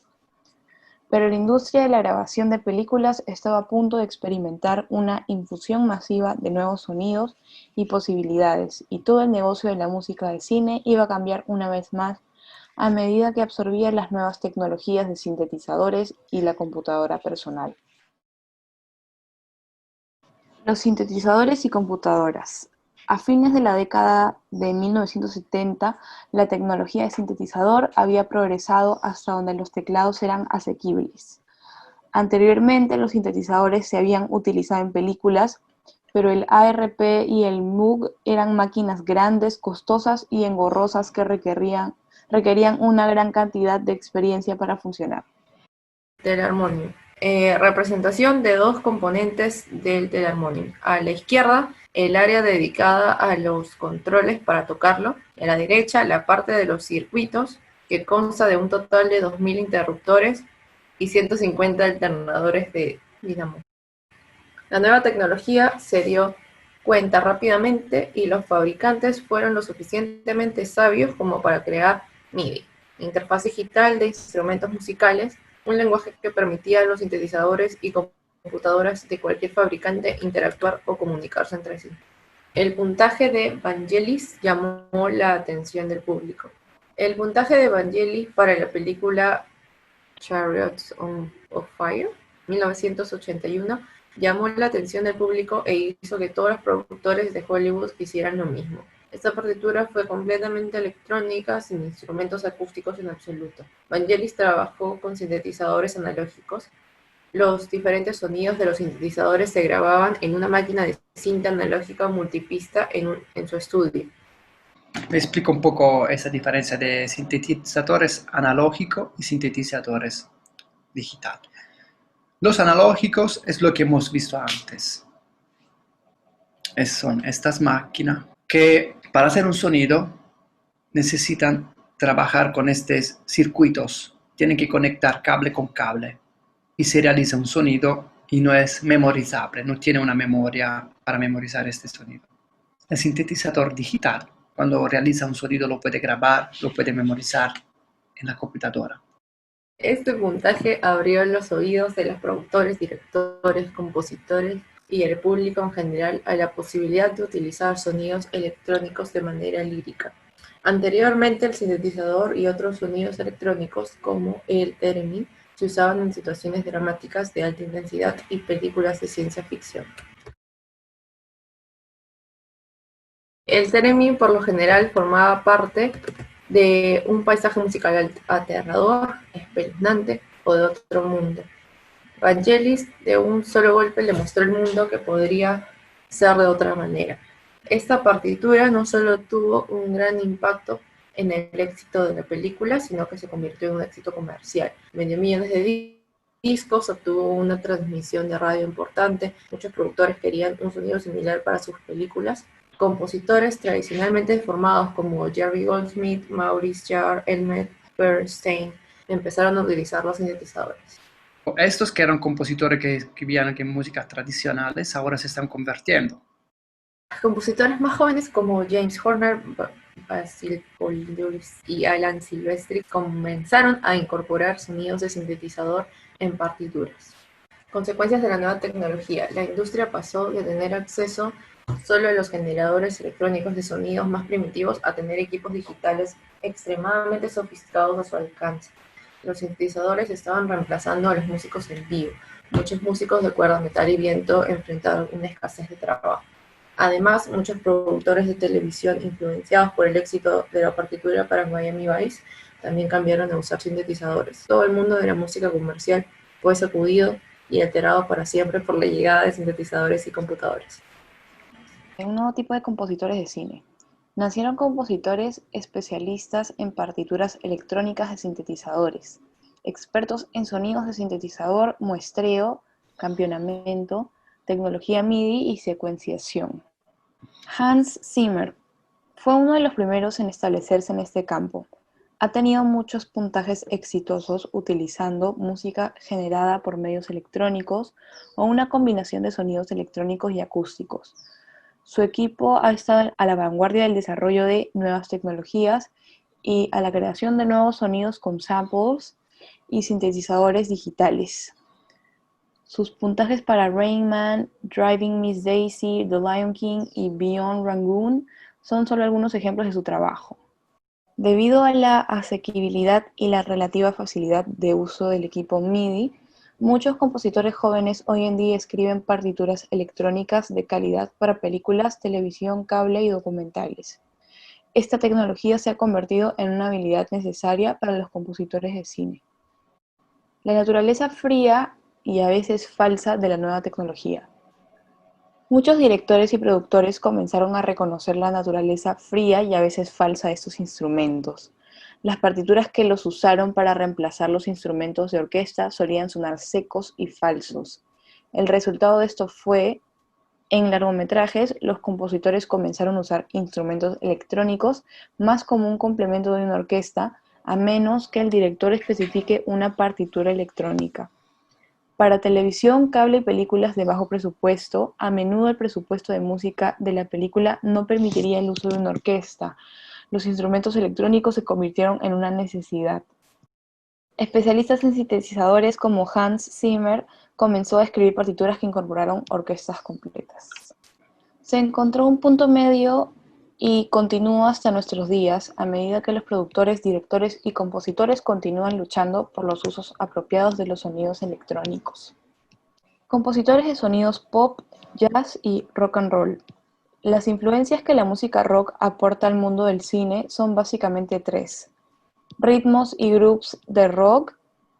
Pero la industria de la grabación de películas estaba a punto de experimentar una infusión masiva de nuevos sonidos y posibilidades, y todo el negocio de la música de cine iba a cambiar una vez más a medida que absorbía las nuevas tecnologías de sintetizadores y la computadora personal. Los sintetizadores y computadoras. A fines de la década de 1970, la tecnología de sintetizador había progresado hasta donde los teclados eran asequibles. Anteriormente, los sintetizadores se habían utilizado en películas, pero el ARP y el Moog eran máquinas grandes, costosas y engorrosas que requerían una gran cantidad de experiencia para funcionar. Telarmonium. Representación de dos componentes del telarmonium. A la izquierda, el área dedicada a los controles para tocarlo. A la derecha, la parte de los circuitos, que consta de un total de 2000 interruptores y 150 alternadores de dinamo. La nueva tecnología se dio cuenta rápidamente y los fabricantes fueron lo suficientemente sabios como para crear MIDI, interfaz digital de instrumentos musicales, un lenguaje que permitía a los sintetizadores y computadoras de cualquier fabricante interactuar o comunicarse entre sí. El puntaje de Vangelis llamó la atención del público. El puntaje de Vangelis para la película Chariots of Fire, 1981, Llamó la atención del público e hizo que todos los productores de Hollywood hicieran lo mismo. Esta partitura fue completamente electrónica, sin instrumentos acústicos en absoluto. Vangelis trabajó con sintetizadores analógicos. Los diferentes sonidos de los sintetizadores se grababan en una máquina de cinta analógica multipista en su estudio. Me explico un poco esa diferencia de sintetizadores analógicos y sintetizadores digitales. Los analógicos es lo que hemos visto antes. Son estas máquinas que para hacer un sonido necesitan trabajar con estos circuitos. Tienen que conectar cable con cable y se realiza un sonido y no es memorizable, no tiene una memoria para memorizar este sonido. El sintetizador digital, cuando realiza un sonido, lo puede grabar, lo puede memorizar en la computadora. Este puntaje abrió los oídos de los productores, directores, compositores y el público en general a la posibilidad de utilizar sonidos electrónicos de manera lírica. Anteriormente, el sintetizador y otros sonidos electrónicos, como el theremin, se usaban en situaciones dramáticas de alta intensidad y películas de ciencia ficción. El theremin, por lo general, formaba parte de un paisaje musical aterrador, espeluznante o de otro mundo. Vangelis de un solo golpe le mostró al mundo que podría ser de otra manera. Esta partitura no solo tuvo un gran impacto en el éxito de la película, sino que se convirtió en un éxito comercial. Vendió millones de discos, obtuvo una transmisión de radio importante, muchos productores querían un sonido similar para sus películas. Compositores tradicionalmente formados como Jerry Goldsmith, Maurice Jarre, Elmer Bernstein empezaron a utilizar los sintetizadores. Estos que eran compositores que vivían en músicas tradicionales ahora se están convirtiendo. Compositores más jóvenes como James Horner, Basil Poledouris y Alan Silvestri comenzaron a incorporar sonidos de sintetizador en partituras. Consecuencias de la nueva tecnología. La industria pasó de tener acceso solo a los generadores electrónicos de sonidos más primitivos a tener equipos digitales extremadamente sofisticados a su alcance. Los sintetizadores estaban reemplazando a los músicos en vivo. Muchos músicos de cuerda, metal y viento enfrentaron una escasez de trabajo. Además, muchos productores de televisión, influenciados por el éxito de la partitura para Miami Vice, también cambiaron a usar sintetizadores. Todo el mundo de la música comercial fue sacudido y alterado para siempre por la llegada de sintetizadores y computadores. Un nuevo tipo de compositores de cine. Nacieron compositores especialistas en partituras electrónicas de sintetizadores, expertos en sonidos de sintetizador, muestreo, campeonamiento, tecnología MIDI y secuenciación. Hans Zimmer fue uno de los primeros en establecerse en este campo. Ha tenido muchos puntajes exitosos utilizando música generada por medios electrónicos o una combinación de sonidos electrónicos y acústicos. Su equipo ha estado a la vanguardia del desarrollo de nuevas tecnologías y a la creación de nuevos sonidos con samples y sintetizadores digitales. Sus puntajes para Rain Man, Driving Miss Daisy, The Lion King y Beyond Rangoon son solo algunos ejemplos de su trabajo. Debido a la asequibilidad y la relativa facilidad de uso del equipo MIDI, muchos compositores jóvenes hoy en día escriben partituras electrónicas de calidad para películas, televisión, cable y documentales. Esta tecnología se ha convertido en una habilidad necesaria para los compositores de cine. La naturaleza fría y a veces falsa de la nueva tecnología. Muchos directores y productores comenzaron a reconocer la naturaleza fría y a veces falsa de estos instrumentos. Las partituras que los usaron para reemplazar los instrumentos de orquesta solían sonar secos y falsos. El resultado de esto fue, en largometrajes, los compositores comenzaron a usar instrumentos electrónicos más como un complemento de una orquesta, a menos que el director especifique una partitura electrónica. Para televisión, cable y películas de bajo presupuesto, a menudo el presupuesto de música de la película no permitiría el uso de una orquesta. Los instrumentos electrónicos se convirtieron en una necesidad. Especialistas en sintetizadores como Hans Zimmer comenzó a escribir partituras que incorporaron orquestas completas. Se encontró un punto medio y continúa hasta nuestros días a medida que los productores, directores y compositores continúan luchando por los usos apropiados de los sonidos electrónicos. Compositores de sonidos pop, jazz y rock and roll. Las influencias que la música rock aporta al mundo del cine son básicamente tres: ritmos y grooves de rock,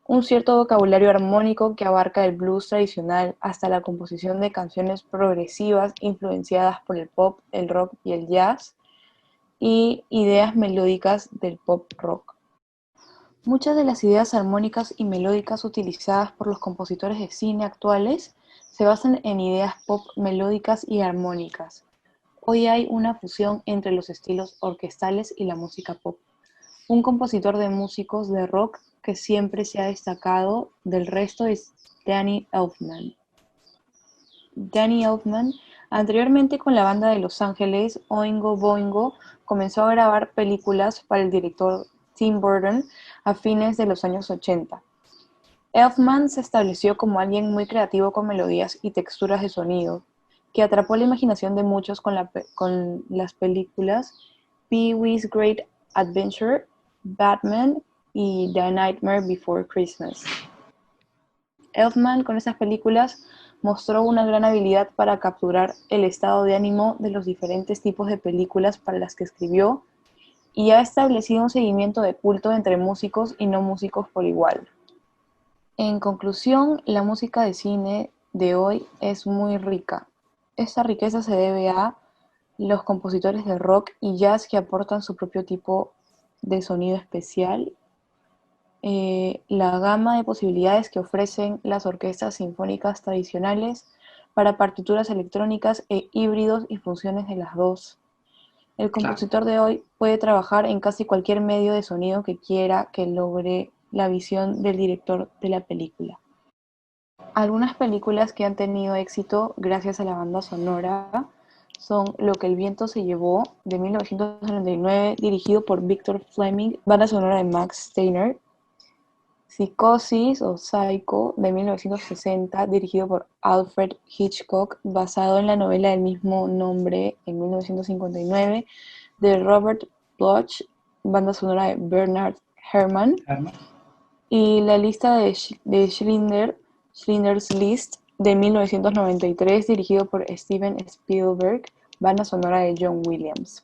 un cierto vocabulario armónico que abarca el blues tradicional hasta la composición de canciones progresivas influenciadas por el pop, el rock y el jazz, y ideas melódicas del pop rock. Muchas de las ideas armónicas y melódicas utilizadas por los compositores de cine actuales se basan en ideas pop melódicas y armónicas. Hoy hay una fusión entre los estilos orquestales y la música pop. Un compositor de músicos de rock que siempre se ha destacado del resto es Danny Elfman. Danny Elfman, anteriormente con la banda de Los Ángeles Oingo Boingo, comenzó a grabar películas para el director Tim Burton a fines de los años 80. Elfman se estableció como alguien muy creativo con melodías y texturas de sonido, que atrapó la imaginación de muchos con las películas Pee-wee's Great Adventure, Batman y The Nightmare Before Christmas. Elfman con estas películas mostró una gran habilidad para capturar el estado de ánimo de los diferentes tipos de películas para las que escribió, y ha establecido un seguimiento de culto entre músicos y no músicos por igual. En conclusión, la música de cine de hoy es muy rica. Esta riqueza se debe a los compositores de rock y jazz que aportan su propio tipo de sonido especial, la gama de posibilidades que ofrecen las orquestas sinfónicas tradicionales para partituras electrónicas e híbridos y funciones de las dos. El Claro. compositor de hoy puede trabajar en casi cualquier medio de sonido que quiera que logre la visión del director de la película. Algunas películas que han tenido éxito gracias a la banda sonora son Lo que el viento se llevó, de 1999, dirigido por Victor Fleming, banda sonora de Max Steiner; Psicosis o Psycho, de 1960, dirigido por Alfred Hitchcock, basado en la novela del mismo nombre en 1959, de Robert Bloch, banda sonora de Bernard Herrmann; Herman. y La lista de Schindler's List, de 1993, dirigido por Steven Spielberg, banda sonora de John Williams.